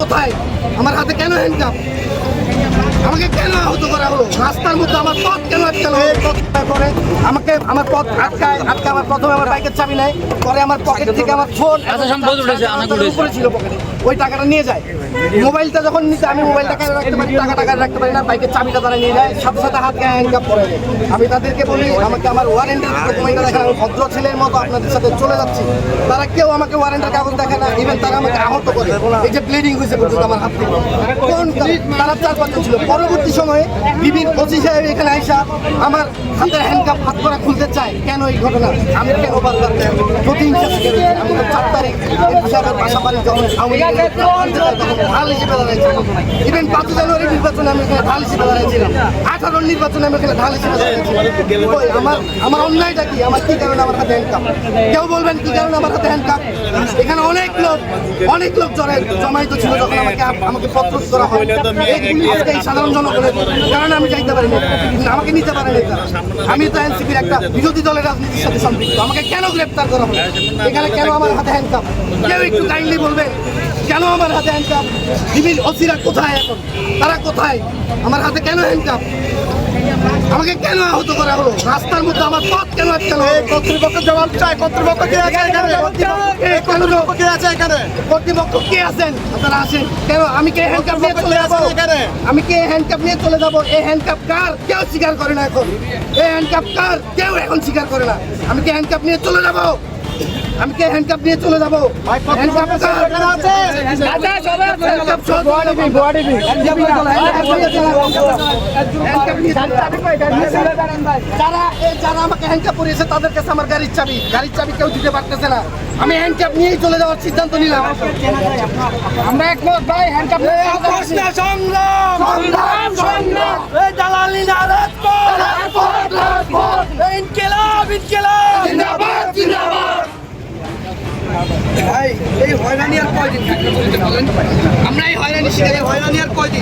কোথায়? আমার হাতে কেন হ্যান্ডকাপ? আমাকে কেন আহত করা হলো? রাস্তার মধ্যে আমার পথ কেন আটকানো করে? আমাকে আমার পথ আটকায় আমার প্রথমে আমার বাইকের চাবি নেয়, পরে আমার পকেট থেকে আমার ফোন উপরে ছিল পকেটে, ওই টাকাটা নিয়ে যায়। মোবাইলটা যখন নিতে আমি মোবাইলটা রাখতে পারি, টাকা রাখতে পারি না, বাইকের চাবিটা তারা নিয়ে যায়, সাথে সাথে হাত গায়ে হ্যান্ডকাপ পরে যায়। আমি তাদেরকে বলি আমাকে আমার ওয়ারেন্টের ডকুমেন্টটা দেখেন, আমি ভদ্র ছেলের মতো আপনাদের সাথে চলে যাচ্ছি, তারা কেউ আমাকে ওয়ারেন্টের কাগজ দেখে না, ইভেন তারা আমাকে আহত করে। এই যে ব্লিডিং হয়েছে পর্যন্ত আমার হাত থেকে, কোন তারা 4-5 ছিল। পরবর্তী সময়ে বিবির ওসি সাহেব এখানে আইসা আমার হাতের হ্যান্ডকাপ হাত করা খুলতে চায়। কেন এই ঘটনা? আমি কেন বারবার প্রতিহিংসা শিখে গেছি। আমি তো 4 তারিখ হিসাবের পাশাপাশি যখন ঢাল হিসেবে দাঁড়াইছিলাম, ইভেন 5 জানুয়ারি নির্বাচনে আমি এখানে ঢাল হিসেবে দাঁড়াইছিলাম, 18 নির্বাচনে আমি এখানে ঢাল হিসেবে দাঁড়াইছিলাম। আমার অন্যায়টা কি? আমার কি কারণে আমার হাতে হ্যান্ডকাপ? কেউ বলবেন কি কারণে আমার হাতে হ্যান্ডকাপ? এখানে অনেক লোক জমায়েত ছিল যখন আমাকে পত্র করা হয়। এই সাধারণ জনগণের কারণে আমি যাইতে পারিনি, আমাকে নিতে পারেনি তারা। আমি তো এনসিপির একটা বিরোধী দলের রাজনীতির সাথে সম্পৃক্ত, আমাকে কেন গ্রেপ্তার করা হবে? এখানে কেন আমার হাতে হ্যান্ডকাপ? কেউ একটু কাইন্ডলি বলবেন কেন আমার হাতে হ্যান্ডকাপ? বিবির ওসিরা কোথায় এখন? তারা কোথায়? আমার হাতে কেন হ্যান্ডকাপ? আমাকে কেন আহত করা হলো? রাস্তার মধ্যে আমার পথ কেন আটকানো? কর্তৃপক্ষ জবাব চায়। কর্তৃপক্ষ কে আছে এখানে? কর্তৃপক্ষ কে আছেন? আপনারা আসেন। কেন আমি কে হ্যান্ডকাপ নিয়ে চলে যাবো? আমি কে হ্যান্ডকাপ নিয়ে চলে যাবো? এই হ্যান্ডকাপ কার? কেউ স্বীকার করে না এখন। এই হ্যান্ডকাপ কার? কেউ এখন স্বীকার করে না। আমি কে হ্যান্ডকাপ নিয়ে চলে যাবো? আমি কে হ্যান্ডকাপ নিয়ে চলে যাবো? হ্যান্ডকাপ যারা আমাকে হ্যান্ডকাপ পরিয়েছে তাদের কাছে আমার গাড়ির চাবি কেউ দিতে পারতেছে না। আমি হ্যান্ডকাপ নিয়েই চলে যাওয়ার সিদ্ধান্ত নিলাম। আমরা একমত ভাই, হ্যান্ডকাপ এই হয়রানি আর কয়দিন? আমরা এই হয়রানি শিকারে হয়রানি আর কয়দিন?